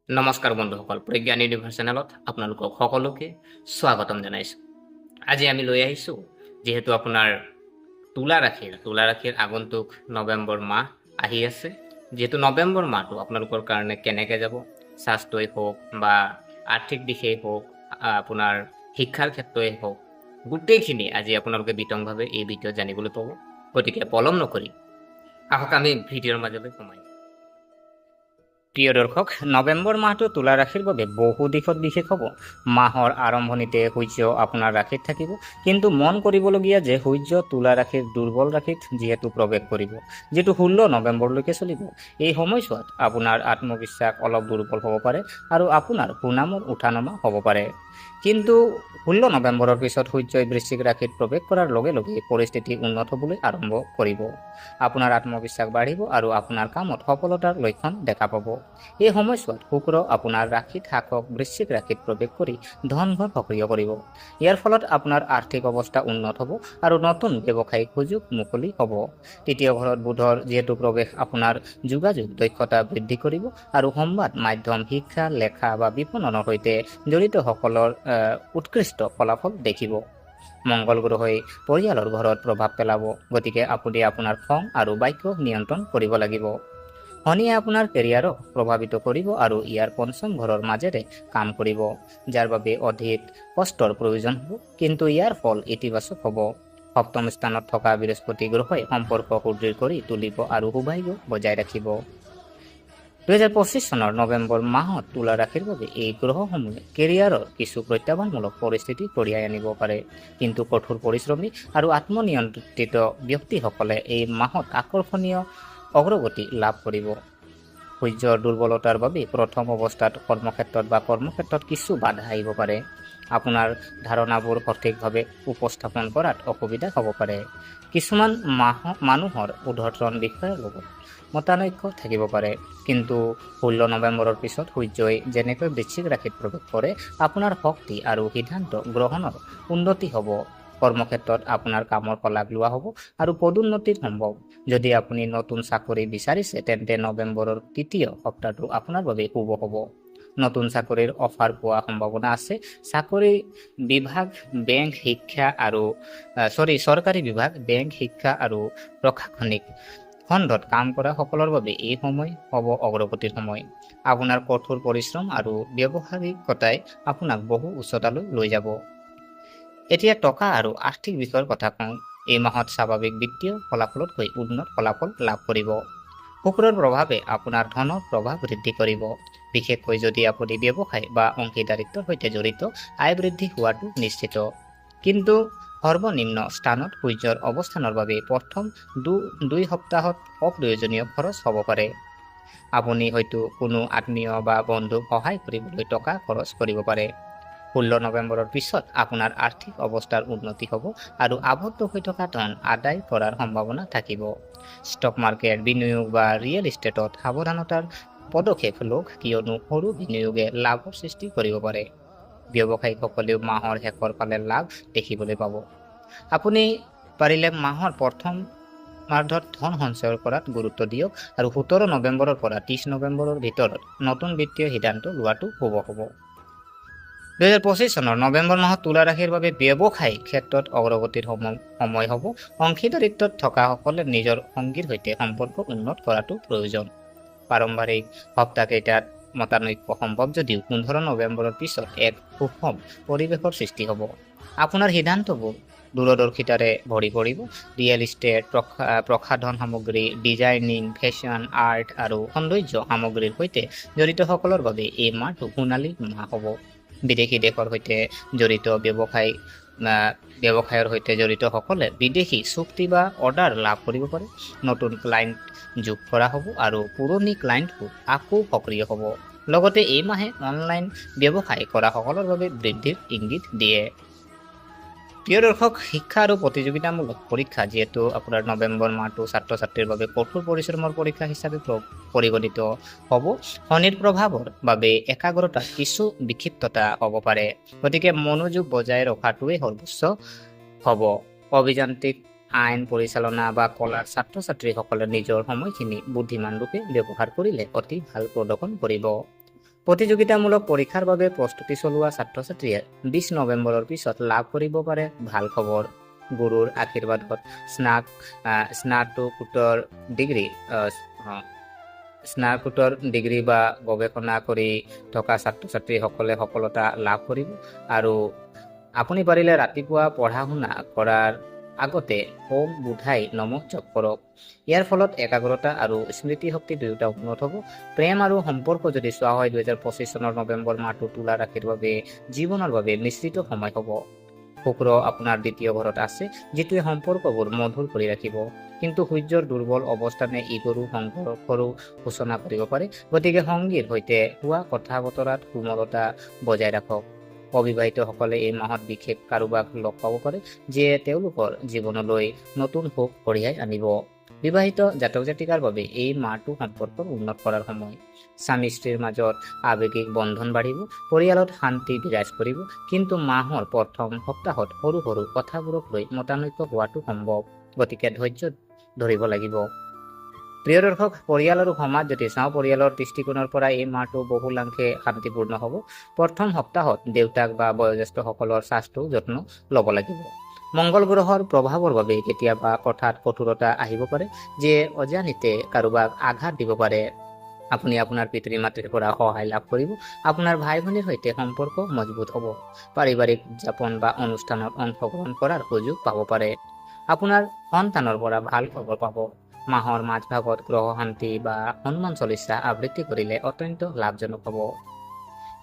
নমস্কাৰ বন্ধুসকল, প্ৰজ্ঞান ইউনিভাৰ্ছ চেনেলত আপোনালোকক সকলোকে স্বাগতম জনাইছোঁ। আজি আমি লৈ আহিছোঁ, যিহেতু আপোনাৰ তুলা ৰাশিৰ আগন্তুক নৱেম্বৰ মাহ আহি আছে। যিহেতু নৱেম্বৰ মাহটো আপোনালোকৰ কাৰণে কেনেকৈ যাব, স্বাস্থ্যই হওক বা আৰ্থিক দিশেই হওক, আপোনাৰ শিক্ষাৰ ক্ষেত্ৰই হওক, গোটেইখিনি আজি আপোনালোকে বিতংভাৱে এই ভিডিঅ'ত জানিবলৈ পাব। গতিকে পলম নকৰি আহক আমি ভিডিঅ'ৰ মাজলৈ সোমাই। প্ৰিয় দৰ্শক, নৱেম্বৰ মাহটো তুলা ৰাশিৰ বাবে বহু দিশত বিশেষ হ'ব। মাহৰ আৰম্ভণিতে সূৰ্য আপোনাৰ ৰাশিত থাকিব, কিন্তু মন কৰিবলগীয়া যে সূৰ্য তুলা ৰাশিৰ দুৰ্বল ৰাশিত যিহেতু প্ৰৱেশ কৰিব, যিটো 16 নৱেম্বৰলৈকে চলিব। এই সময়ছোৱাত আপোনাৰ আত্মবিশ্বাস অলপ দুৰ্বল হ'ব পাৰে আৰু আপোনাৰ সুনামৰ উঠানমা হ'ব পাৰে। কিন্তু 16 নৱেম্বৰৰ পিছত সূৰ্যই বৃশ্চিক ৰাশিত প্ৰৱেশ কৰাৰ লগে লগে পৰিস্থিতি উন্নত হ'বলৈ আৰম্ভ কৰিব। আপোনাৰ আত্মবিশ্বাস বাঢ়িব আৰু আপোনাৰ কামত সফলতাৰ লক্ষণ দেখা পাব। এই সময়ছোৱাত শুক্ৰ আপোনাৰ ৰাশিত শাসক বৃশ্চিক ৰাশিত প্ৰৱেশ কৰি ধনঘৰ সক্ৰিয় কৰিব। ইয়াৰ ফলত আপোনাৰ আৰ্থিক অৱস্থা উন্নত হ'ব আৰু নতুন ব্যৱসায়িক সুযোগ মুকলি হ'ব। তৃতীয় ঘৰত বুধৰ যিহেতু প্ৰৱেশ আপোনাৰ যোগাযোগ দক্ষতা বৃদ্ধি কৰিব আৰু সংবাদ মাধ্যম, শিক্ষা, লেখা বা বিপণনৰ সৈতে জড়িতসকলৰ উৎকৃষ্ট ফলাফল দেখিব। মংগল গ্ৰহই পৰিয়ালৰ ঘৰত প্ৰভাৱ পেলাব, গতিকে আপুনি আপোনাৰ খং আৰু বাক্য নিয়ন্ত্ৰণ কৰিব লাগিব। শনিয়ে আপোনাৰ কেৰিয়াৰক প্ৰভাৱিত কৰিব আৰু ইয়াৰ পঞ্চম ঘৰৰ মাজেৰে কাম কৰিব, যাৰ বাবে অধিক কষ্টৰ প্ৰয়োজন হ'ব, কিন্তু ইয়াৰ ফল ইতিবাচক হ'ব। সপ্তম স্থানত থকা বৃহস্পতি গ্ৰহই সম্পৰ্ক সুদৃঢ় কৰি তুলিব আৰু সৌভাগ্য বজাই ৰাখিব। 2025 চনৰ নৱেম্বৰ মাহত তুলা ৰাশিৰ বাবে এই গ্ৰহসমূহে কেৰিয়াৰৰ কিছু প্ৰত্যাহ্বানমূলক পৰিস্থিতি কঢ়িয়াই আনিব পাৰে, কিন্তু কঠোৰ পৰিশ্ৰমী আৰু আত্মনিয়ন্ত্ৰিত ব্যক্তিসকলে এই মাহত আকৰ্ষণীয় অগ্ৰগতি লাভ কৰিব। সূৰ্যৰ দুৰ্বলতাৰ বাবে প্ৰথম অৱস্থাত কৰ্মক্ষেত্ৰত কিছু বাধা আহিব পাৰে। আপোনাৰ ধাৰণাবোৰ সঠিকভাৱে উপস্থাপন কৰাত অসুবিধা হ'ব পাৰে। কিছুমান মানুহৰ ঊৰ্ধ্বতন বিষয়াৰ লগত মতানৈক্য থাকিব পাৰে, কিন্তু 16 নৱেম্বৰৰ পিছত সূৰ্যই যেনেকৈ বৃশ্চিক ৰাশিত প্ৰৱেশ কৰে, আপোনাৰ শক্তি আৰু সিদ্ধান্ত গ্ৰহণৰ উন্নতি হ'ব। কৰ্মক্ষেত্ৰত আপোনাৰ কামৰ শলাগ লোৱা হ'ব আৰু পদোন্নতিৰ সম্ভৱ। যদি আপুনি নতুন চাকৰি বিচাৰিছে, তেন্তে নৱেম্বৰৰ তৃতীয় সপ্তাহটো আপোনাৰ বাবে শুভ হ'ব। নতুন চাকৰিৰ অফাৰ পোৱাৰ সম্ভাৱনা আছে। চৰকাৰী বিভাগ, বেংক, শিক্ষা আৰু প্ৰশাসনিক খণ্ডত কাম কৰা সকলৰ বাবে এই সময় হ'ব অগ্ৰগতিৰ সময়। আপোনাৰ কঠোৰ পৰিশ্ৰম আৰু ব্যৱহাৰিকতাই আপোনাক বহু উচ্চতালৈ লৈ যাব। এতিয়া টকা আৰু আৰ্থিক বিষয়ৰ কথা কওঁ। এই মাহত স্বাভাৱিক বিত্তীয় ফলাফলতকৈ উন্নত ফলাফল লাভ কৰিব। শুক্ৰৰ প্ৰভাৱে আপোনাৰ ধনৰ প্ৰভাৱ বৃদ্ধি কৰিব। বিশেষকৈ যদি আপুনি ব্যৱসায় বা অংশীদাৰিত্বৰ সৈতে জড়িত, আয় বৃদ্ধি হোৱাটো নিশ্চিত। কিন্তু সৰ্বনিম্ন স্থানত সূৰ্যৰ অৱস্থানৰ বাবে প্ৰথম 2 সপ্তাহত অপ্ৰয়োজনীয় খৰচ হ'ব পাৰে। আপুনি হয়তো কোনো আত্মীয় বা বন্ধুক সহায় কৰিবলৈ টকা খৰচ কৰিব পাৰে। 16 নৱেম্বৰৰ পিছত আপোনাৰ আৰ্থিক অৱস্থাৰ উন্নতি হ'ব আৰু আবদ্ধ হৈ থকা ধন আদায় কৰাৰ সম্ভাৱনা থাকিব। ষ্টক মাৰ্কেট, বিনিয়োগ বা ৰিয়েল ইষ্টেটত সাৱধানতাৰ পদক্ষেপ লওক, কিয়নো সৰু বিনিয়োগে লাভৰ সৃষ্টি কৰিব পাৰে। ব্যৱসায়ীসকলেও মাহৰ শেষৰ ফালে লাভ দেখিবলৈ পাব। আপুনি পাৰিলে মাহৰ প্ৰথমাৰ্ধত ধন সঞ্চয় কৰাত গুৰুত্ব দিয়ক আৰু 17 নৱেম্বৰৰ পৰা 30 নৱেম্বৰৰ ভিতৰত নতুন বিত্তীয় সিদ্ধান্ত লোৱাটো শুভ হ'ব। 2025 চনৰ নৱেম্বৰ মাহত তুলা ৰাশিৰ বাবে ব্যৱসায়িক ক্ষেত্ৰত অগ্ৰগতিৰ সময় হ'ব। অংশীদাৰিত্বত থকাসকলে নিজৰ সঙ্গীৰ সৈতে সম্পৰ্ক উন্নত কৰাটো প্ৰয়োজন। পাৰম্পৰিক সপ্তাহকেইটাত মতানৈক্য সম্ভৱ যদিও 15 নৱেম্বৰৰ পিছত এক সুষম পৰিৱেশৰ সৃষ্টি হ'ব। আপোনাৰ সিদ্ধান্তবোৰ দূৰদৰ্শিতাৰে ভৰি পৰিব। ৰিয়েল ইষ্টেট, প্ৰসাধন সামগ্ৰী, ডিজাইনিং, ফেশ্বন, আৰ্ট আৰু সৌন্দৰ্য সামগ্ৰীৰ সৈতে জড়িতসকলৰ বাবে এই মাহটো সোণালী মাহ হ'ব। বিদেশী দেশৰ সৈতে জড়িত ব্যৱসায়ৰ সৈতে জড়িতসকলে বিদেশী চুক্তি বা অৰ্ডাৰ লাভ কৰিব পাৰে। নতুন ক্লায়েণ্ট যোগ কৰা হ'ব আৰু পুৰণি ক্লায়েণ্টবোৰ আকৌ সক্ৰিয় হ'ব। লগতে এই মাহে অনলাইন ব্যৱসায় কৰা সকলৰ বাবে বৃদ্ধিৰ ইংগিত দিয়ে। প্ৰিয় দৰ্শক, শিক্ষা আৰু প্ৰতিযোগিতামূলক পৰীক্ষা, যিহেতু আপোনাৰ নৱেম্বৰ মাহটো ছাত্ৰ ছাত্ৰীৰ বাবে কঠোৰ পৰিশ্ৰমৰ পৰীক্ষা হিচাপে পৰিগণিত হ'ব। শনিৰ প্ৰভাৱৰ বাবে একাগ্ৰতাত কিছু বিক্ষিপ্ততা হ'ব পাৰে, গতিকে মনোযোগ বজাই ৰখাটোৱেই সৰ্বোচ্চ হ'ব। অভিযান্ত্ৰিক, আইন পৰিচালনা বা কলাৰ ছাত্ৰ ছাত্ৰীসকলে নিজৰ সময়খিনি বুদ্ধিমান ৰূপে ব্যৱহাৰ কৰিলে অতি ভাল প্ৰদৰ্শন কৰিব। প্ৰতিযোগিতামূলক পৰীক্ষাৰ বাবে প্ৰস্তুতি চলোৱা ছাত্ৰ ছাত্ৰীয়ে 20 নৱেম্বৰৰ পিছত লাভ কৰিব পাৰে ভাল খবৰ। গুৰুৰ আশীৰ্বাদত স্নাতকোত্তৰ ডিগ্ৰী বা গৱেষণা কৰি থকা ছাত্ৰ ছাত্ৰীসকলে সফলতা লাভ কৰিব। আৰু আপুনি পাৰিলে ৰাতিপুৱা পঢ়া শুনা কৰাৰ আগতে ওম বুধাই নমঃ জপ কৰক। ইয়াৰ ফলত একাগ্ৰতা আৰু স্মৃতিশক্তি দুয়োটা উন্নত হ'ব। প্ৰেম আৰু সম্পৰ্ক যদি চোৱা হয় 2025 চনৰ নৱেম্বৰ মাহটো তুলা ৰাশিৰ বাবে জীৱনৰ বাবে মিশ্ৰিত সময় হ'ব। শুক্ৰ আপোনাৰ দ্বিতীয় ঘৰত আছে, যিটোৱে সম্পৰ্কবোৰ মধুৰ কৰি ৰাখিব। কিন্তু সূৰ্যৰ দুৰ্বল অৱস্থানে ইগৰু সংঘৰ্ষৰো সূচনা কৰিব পাৰে। গতিকে সংগীৰ সৈতে হোৱা কথা বতৰাত কোমলতা বজাই ৰাখক। অবিবাহিতসকলে এই মাহত বিশেষ কাৰোবাক লগ পাব পাৰে, যিয়ে তেওঁলোকৰ জীৱনলৈ নতুন সুখ কঢ়িয়াই আনিব। বিবাহিত জাতক জাতিকাৰ বাবে এই মাহটো সম্পৰ্ক উন্নত কৰাৰ সময়। স্বামী স্ত্ৰীৰ মাজত আৱেগিক বন্ধন বাঢ়িব, পৰিয়ালত শান্তি বিৰাজ কৰিব। কিন্তু মাহৰ প্ৰথম সপ্তাহত সৰু সৰু কথাবোৰক লৈ মতানৈক্য হোৱাটো সম্ভৱ, গতিকে ধৈৰ্য ধৰিব লাগিব। প্ৰিয় দৰ্শক, পৰিয়াল আৰু সমাজ যদি চাওঁ, পৰিয়ালৰ দৃষ্টিকোণৰ পৰা এই মাহটো বহুলাংশে শান্তিপূৰ্ণ হ'ব। প্ৰথম সপ্তাহত দেউতাক বা বয়োজ্যেষ্ঠসকলৰ স্বাস্থ্যৰ যত্ন ল'ব লাগিব। মংগল গ্ৰহৰ প্ৰভাৱৰ বাবে কেতিয়াবা কথাত কঠোৰতা আহিব পাৰে, যিয়ে অজানিতে কাৰোবাক আঘাত দিব পাৰে। আপুনি আপোনাৰ পিতৃ মাতৃৰ পৰা সহায় লাভ কৰিব। আপোনাৰ ভাই ভনীৰ সৈতে সম্পৰ্ক মজবুত হ'ব। পাৰিবাৰিক উদযাপন বা অনুষ্ঠানত অংশগ্ৰহণ কৰাৰ সুযোগ পাব পাৰে। আপোনাৰ সন্তানৰ পৰা ভাল খবৰ পাব। মাহৰ মাজভাগত গ্ৰহ শান্তি বা হনুমান চলিচা আবৃত্তি কৰিলে অত্যন্ত লাভজনক হ'ব।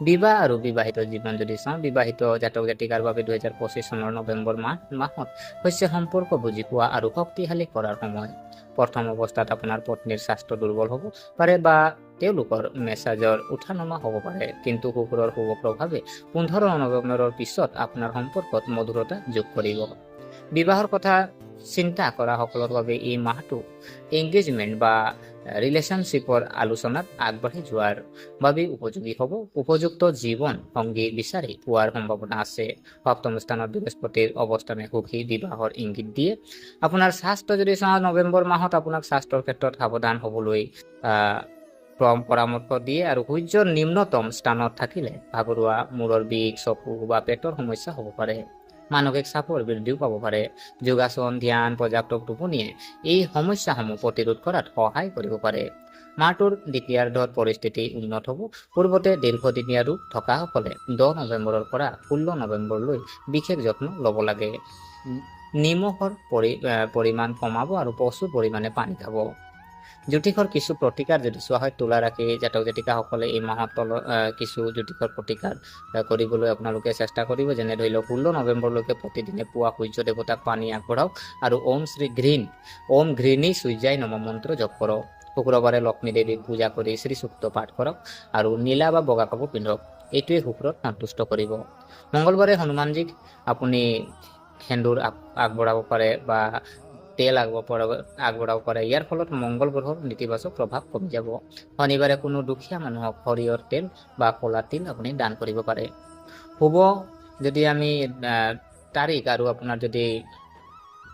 বিবাহ আৰু বিবাহিত জীৱন যদি চাওঁ, বিবাহিত জাতক জাতিকাৰ বাবে 2025 চনৰ নৱেম্বৰ মাহত হৈছে সম্পৰ্ক বুজি পোৱা আৰু শক্তিশালী কৰাৰ সময়। প্ৰথম অৱস্থাত আপোনাৰ পত্নীৰ স্বাস্থ্য দুৰ্বল হ'ব পাৰে বা তেওঁলোকৰ মেজাজৰ উঠানমা হ'ব পাৰে, কিন্তু শুক্ৰৰ শুভ প্ৰভাৱে 15 নৱেম্বৰৰ পিছত আপোনাৰ সম্পৰ্কত মধুৰতা যোগ কৰিব। বিবাহৰ কথা চিন্তা কৰা সকলৰ বাবে এই মাহটো এংগেজমেণ্ট বা ৰিলেশ্যনশ্বিপৰ আলোচনাত আগবাঢ়ি যোৱাৰ বাবে উপযোগী হ'ব। উপযুক্ত জীৱন সংগী বিচাৰি পোৱাৰ সম্ভাৱনা আছে। সপ্তম স্থানত বৃহস্পতিৰ অৱস্থানে সুখী বিবাহৰ ইংগিত দিয়ে। আপোনাৰ স্বাস্থ্য যদি চাওঁ, নৱেম্বৰ মাহত আপোনাক স্বাস্থ্যৰ ক্ষেত্ৰত সাৱধান হ'বলৈ পৰামৰ্শ দিয়ে। আৰু সূৰ্যৰ নিম্নতম স্থানত থাকিলে ভাগৰুৱা, মূৰৰ বিষ, চকু বা পেটৰ সমস্যা হ'ব পাৰে। মানসিক চাপৰ বৃদ্ধিও পাব পাৰে। যোগাসন, ধ্যান, পৰ্যাপ্ত টোপনিয়ে এই সমস্যাসমূহ প্ৰতিৰোধ কৰাত সহায় কৰিব পাৰে। মাহটোৰ দ্বিতীয়াৰ্ধত পৰিস্থিতি উন্নত হ'ব। পূৰ্বতে দীৰ্ঘদিনীয়া ৰোগ থকাসকলে 10 নৱেম্বৰৰ পৰা 16 নৱেম্বৰলৈ বিশেষ যত্ন ল'ব লাগে। নিমখৰ পৰিমাণ কমাব আৰু প্ৰচুৰ পৰিমাণে পানী খাব। জ্যোতিষৰ কিছু প্ৰতিকাৰ যদি চোৱা হয়, তুলা ৰাশি জাতক জাতিকাসকলে এই মাহত কিছু জ্যোতিষৰ প্ৰতিকাৰ কৰিবলৈ আপোনালোকে চেষ্টা কৰিব। যেনে ধৰি লওক, 16 নৱেম্বৰলৈকে প্ৰতিদিনে পুৱা সূৰ্য দেৱতাক পানী আগবঢ়াওক আৰু ওম ঘৃণী সূৰ্যাই নমঃ মন্ত্ৰ জপ কৰক। শুক্ৰবাৰে লক্ষ্মী দেৱীক পূজা কৰি শ্ৰীসূক্ত পাঠ কৰক আৰু নীলা বা বগা কাপোৰ পিন্ধক। এইটোৱে শুক্ৰক সন্তুষ্ট কৰিব। মংগলবাৰে হনুমানজীক আপুনি সেন্দুৰ আগবঢ়াব পাৰে বা তেল আগবঢ়াব পাৰে। ইয়াৰ ফলত মংগল গ্ৰহৰ নেতিবাচক প্ৰভাৱ কমি যাব। শনিবাৰে কোনো দুখীয়া মানুহক সৰিয়হৰ তেল বা কলা তিল আপুনি দান কৰিব পাৰে। শুভ যদি আমি তাৰিখ আৰু আপোনাৰ যদি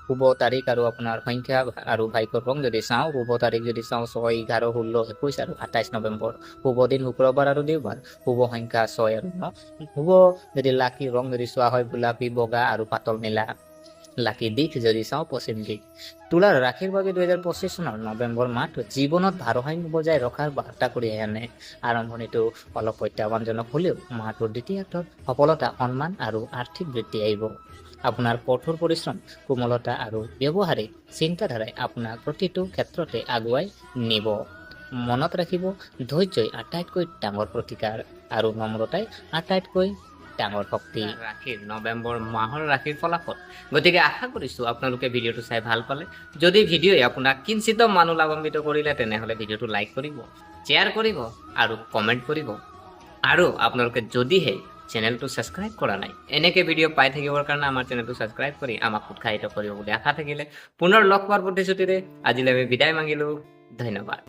শুভ তাৰিখ আৰু আপোনাৰ সংখ্যা আৰু ভাগ্যৰ ৰং যদি চাওঁ, শুভ তাৰিখ যদি চাওঁ 6, 11, 16, 21 আৰু 28 নৱেম্বৰ। শুভ দিন শুক্ৰবাৰ আৰু দেওবাৰ। শুভ সংখ্যা 6 আৰু 9। শুভ যদি লাকি ৰং যদি চোৱা হয়, গোলাপী, বগা আৰু পাতল নীলা। লাকি দিশ যদি চাওঁ, পশ্চিম দিশ। তুলাৰ ৰাশিৰ বাবে 2025 চনৰ নৱেম্বৰ মাহটো জীৱনত ভাৰসাম্য বজাই ৰখাৰ বাৰ্তা কঢ়িয়াই আনে। আৰম্ভণিটো অলপ প্ৰত্যাহ্বানজনক হ'লেও মাহটোৰ দ্বিতীয়াৰ্ধত সফলতা, সন্মান আৰু আৰ্থিক বৃদ্ধি আহিব। আপোনাৰ কঠোৰ পৰিশ্ৰম, কোমলতা আৰু ব্যৱহাৰিক চিন্তাধাৰাই আপোনাক প্ৰতিটো ক্ষেত্ৰতে আগুৱাই নিব। মনত ৰাখিব, ধৈৰ্যই আটাইতকৈ ডাঙৰ প্ৰতিকাৰ আৰু নম্ৰতাই আটাইতকৈ ডাঙৰ শক্তি। ৰাশিৰ নৱেম্বৰ মাহৰ ৰাশিৰ ফলাফল। গতিকে আশা কৰিছোঁ আপোনালোকে ভিডিঅ'টো চাই ভাল পালে। যদি ভিডিঅ'ই আপোনাক কিঞ্চিত মানুহ লাভান্বিত কৰিলে, তেনেহ'লে ভিডিঅ'টো লাইক কৰিব, শ্বেয়াৰ কৰিব আৰু কমেণ্ট কৰিব। আৰু আপোনালোকে যদিহে চেনেলটো ছাবস্ক্ৰাইব কৰা নাই, এনেকৈ ভিডিঅ' পাই থাকিবৰ কাৰণে আমাৰ চেনেলটো ছাবস্ক্ৰাইব কৰি আমাক উৎসাহিত কৰিব বুলি আশা থাকিলে পুনৰ লগ পোৱাৰ প্ৰতিশ্ৰুতিৰে আজিলৈ আমি বিদায় মাগিলোঁ। ধন্যবাদ।